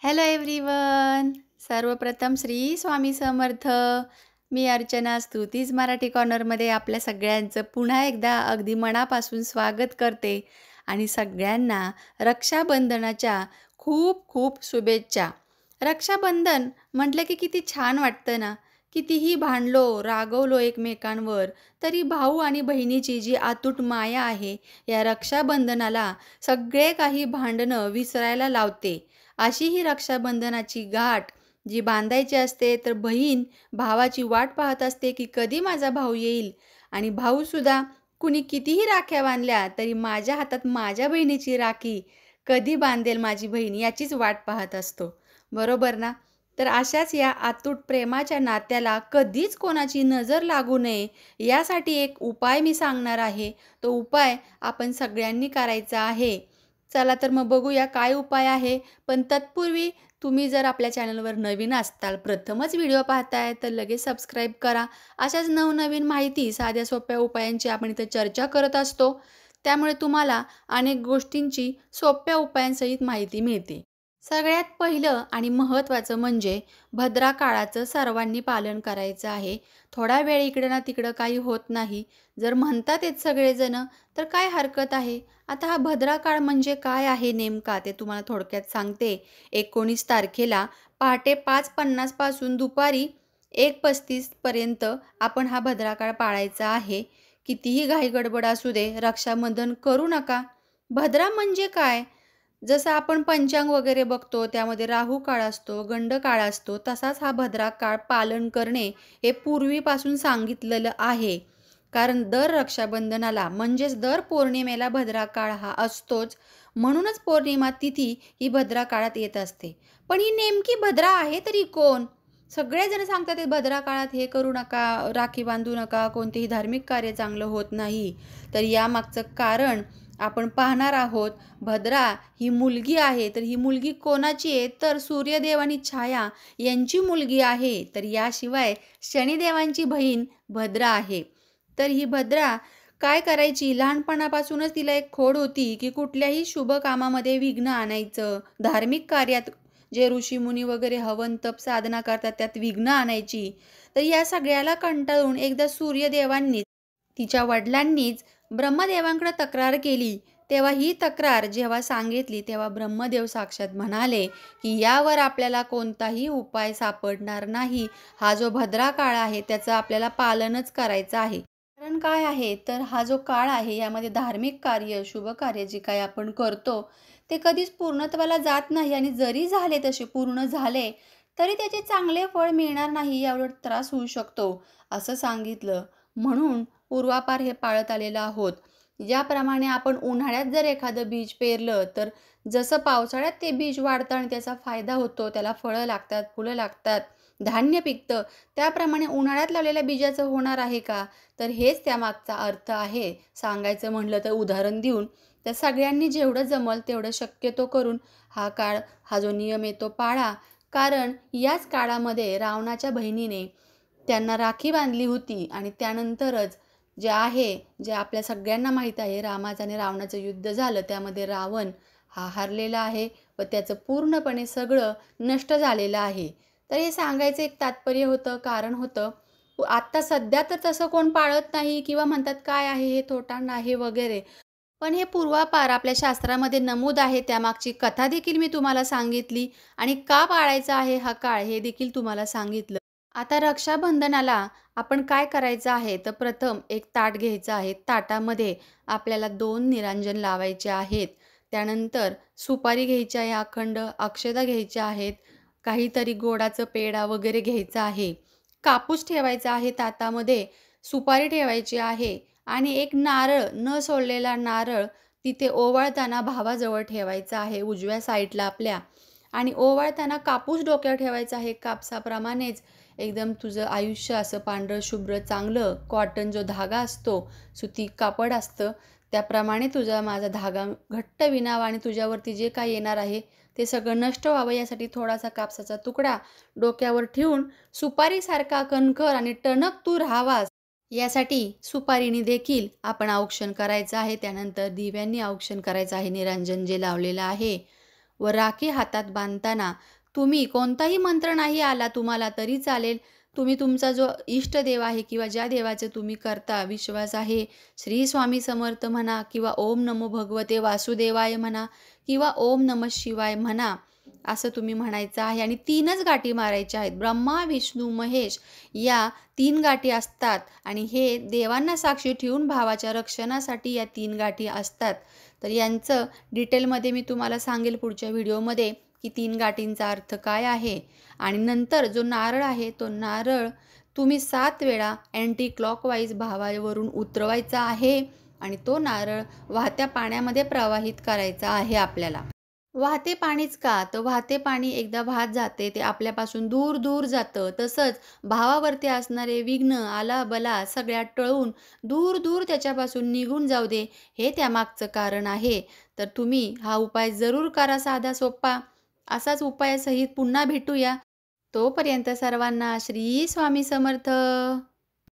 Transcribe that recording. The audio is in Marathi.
Hello everyone. सर्वप्रथम श्री स्वामी समर्थ. मी अर्चना स्तुतीज मराठी कॉर्नरमध्ये आपल्या सगळ्यांचं पुन्हा एकदा अगदी मनापासून स्वागत करते आणि सगळ्यांना रक्षाबंधनाच्या खूप खूप शुभेच्छा. रक्षाबंधन म्हटलं की किती छान वाटतं ना. कितीही भांडलो रागवलो एकमेकांवर तरी भाऊ आणि बहिणीची जी अतूट माया आहे या रक्षाबंधनाला सगळे काही भांडणं विसरायला लावते. अशी ही रक्षाबंधनाची गाठ जी बांधायची असते तर बहीण भावाची वाट पाहत असते की कधी माझा भाऊ येईल आणि भाऊसुद्धा कुणी कितीही राख्या बांधल्या तरी माझ्या हातात माझ्या बहिणीची राखी कधी बांधेल माझी बहीण याचीच वाट पाहत असतो. बरोबर ना? तर अशाच या अतूट प्रेमाच्या नात्याला कधीच कोणाची नजर लागू नये यासाठी एक उपाय मी सांगणार आहे. तो उपाय आपण सगळ्यांनी करायचा आहे. चला तर मग बघूया काय उपाय आहे. पण तत्पूर्वी तुम्ही जर आपल्या चॅनलवर नवीन असताल, प्रथमच व्हिडिओ पाहताय तर लगेच सबस्क्राईब करा. अशाच नवनवीन माहिती, साध्या सोप्या उपायांची आपण इथं चर्चा करत असतो. त्यामुळे तुम्हाला अनेक गोष्टींची सोप्या उपायांसहित माहिती मिळते. सगळ्यात पहिलं आणि महत्त्वाचं म्हणजे भद्राकाळाचं सर्वांनी पालन करायचं आहे. थोडा वेळ इकडं ना तिकडं काही होत नाही. जर म्हणतात आहेत सगळेजणं तर काय हरकत आहे. आता हा भद्राकाळ म्हणजे काय आहे नेमका ते तुम्हाला थोडक्यात सांगते. 19 तारखेला पहाटे 5:50 पासून दुपारी 1:35 पर्यंत आपण हा भद्राकाळ पाळायचा आहे. कितीही घाईगडबड असू दे, रक्षाबंधन करू नका. भद्रा म्हणजे काय? जसं आपण पंचांग वगैरे बघतो त्यामध्ये राहू काळ असतो, गंड काळ असतो, तसाच हा भद्रा काळ पालन करणे हे पूर्वीपासून सांगितलेलं आहे. कारण दर रक्षाबंधनाला म्हणजेच दर पौर्णिमेला भद्रा काळ हा असतोच. म्हणूनच पौर्णिमा तिथी ही भद्रा काळात येत असते. पण ही नेमकी भद्रा आहे तरी कोण? सगळेजण सांगतात हे भद्रा काळात हे करू नका, राखी बांधू नका, कोणतेही धार्मिक कार्य चांगलं होत नाही. तर यामागचं कारण आपण पाहणार आहोत. भद्रा ही मुलगी आहे तर ही मुलगी कोणाची आहे तर सूर्यदेव आणि छाया यांची मुलगी आहे. तर याशिवाय शनिदेवांची बहीण भद्रा आहे. तर ही भद्रा काय करायची, लहानपणापासूनच तिला एक खोड होती की कुठल्याही शुभ कामामध्ये विघ्न आणायचं. धार्मिक कार्यात जे ऋषीमुनी वगैरे हवन तप साधना करतात त्यात विघ्न आणायची. तर या सगळ्याला कंटाळून एकदा सूर्यदेवांनी तिच्या वडिलांनीच ब्रह्मदेवांकडे तक्रार केली. तेव्हा ही तक्रार जेव्हा सांगितली तेव्हा ब्रह्मदेव साक्षात म्हणाले की यावर आपल्याला कोणताही उपाय सापडणार नाही. हा जो भद्रा काळ आहे त्याचं आपल्याला पालनच करायचं आहे. कारण काय आहे तर हा जो काळ आहे यामध्ये धार्मिक कार्य शुभ कार्य जे काही आपण करतो ते कधीच पूर्णत्वाला जात नाही आणि जरी झाले तसे पूर्ण झाले तरी त्याचे चांगले फळ मिळणार नाही, यावर त्रास होऊ शकतो असं सांगितलं. म्हणून पूर्वापार हे पाळत आलेलं आहोत. ज्याप्रमाणे आपण उन्हाळ्यात जर एखादं बीज पेरलं तर जसं पावसाळ्यात ते बीज वाढतं आणि त्याचा फायदा होतो, त्याला फळं लागतात, फुलं लागतात, धान्य पिकतं, त्याप्रमाणे उन्हाळ्यात लावलेल्या बीजाचं होणार आहे का? तर हेच त्यामागचा अर्थ आहे. सांगायचं म्हटलं तर उदाहरण देऊन, तर सगळ्यांनी जेवढं जमल तेवढं शक्यतो करून हा काळ, हा जो नियम आहे तो पाळा. कारण याच काळामध्ये रावणाच्या बहिणीने त्यांना राखी बांधली होती आणि त्यानंतरच जे आहे, जे आपल्या सगळ्यांना माहीत आहे, रामाचं आणि रावणाचं युद्ध झालं. त्यामध्ये रावण हा हारलेला आहे व त्याचं पूर्णपणे सगळं नष्ट झालेलं आहे. तर हे सांगायचं एक तात्पर्य होतं, कारण होतं. आत्ता सध्या तर तसं कोण पाळत नाही किंवा म्हणतात काय आहे हे थोटांड आहे वगैरे. पण हे पूर्वापार आपल्या शास्त्रामध्ये नमूद आहे. त्यामागची कथा देखील मी तुम्हाला सांगितली आणि का पाळायचा आहे हा काळ हे देखील तुम्हाला सांगितलं. आता रक्षाबंधनाला आपण काय करायचं आहे तर प्रथम एक ताट घ्यायचं आहे. ताटामध्ये आपल्याला 2 निरांजन लावायचे आहेत. त्यानंतर सुपारी घ्यायची आहे अखंड, अक्षता घ्यायच्या आहेत, काहीतरी गोडाचं पेढा वगैरे घ्यायचा आहे. कापूस ठेवायचा आहे ताटामध्ये, सुपारी ठेवायची आहे आणि एक नारळ, न सोललेला नारळ तिथे ओवाळताना भावाजवळ ठेवायचा आहे उजव्या साईडला आपल्या. आणि ओवाळताना कापूस डोक्यावर ठेवायचा आहे. कापसाप्रमाणेच एकदम तुझं आयुष्य असं पांढरं शुभ्र चांगलं, कॉटन जो धागा असतो, सुती कापड असतं, त्याप्रमाणे तुझा माझा धागा घट्ट विणावा आणि तुझ्यावरती जे काही येणार आहे ते सगळं नष्ट व्हावं यासाठी थोडासा कापसाचा तुकडा डोक्यावर ठेवून सुपारीसारखा कणखर आणि टणक तू राहावास यासाठी सुपारीने देखील आपण औक्षण करायचं आहे. त्यानंतर दिव्यांनी औक्षण करायचं आहे निरांजन जे लावलेलं आहे. व राखी हातात बांधताना तुम्ही कोणताही मंत्र नाही आला तुम्हाला तरी चालेल. तुम्ही तुमचा जो इष्टदेव आहे किंवा ज्या देवाचे तुम्ही करता विश्वास आहे, श्री स्वामी समर्थ म्हणा किंवा ओम नमो भगवते वासुदेवाय म्हणा किंवा ओम नमः शिवाय म्हणा, असं तुम्ही म्हणायचं आहे आणि 3च गाठी मारायच्या आहेत. ब्रह्मा, विष्णू, महेश या 3 गाठी असतात आणि हे देवांना साक्षी ठेवून भावाच्या रक्षणासाठी या 3 गाठी असतात. तर यांचं डिटेलमध्ये मी तुम्हाला सांगेल पुढच्या व्हिडिओमध्ये की 3 गाठींचा अर्थ काय आहे. आणि नंतर जो नारळ आहे तो नारळ तुम्ही 7 वेळा अँटी क्लॉकवाईज भावावरून उतरवायचा आहे आणि तो नारळ वाहत्या पाण्यामध्ये प्रवाहित करायचा आहे आपल्याला. वाहते पाणीच का? तर वाहते पाणी एकदा वाहत जाते ते आपल्यापासून दूर दूर जातं. तसंच भावावरती असणारे विघ्न, आला-बला सगळ्या टळून दूर दूर त्याच्यापासून निघून जाऊ दे, हे त्यामागचं कारण आहे. तर तुम्ही हा उपाय जरूर करा साधा सोपा. असाच उपायासहित पुन्हा भेटूया. तोपर्यंत सर्वांना श्री स्वामी समर्थ.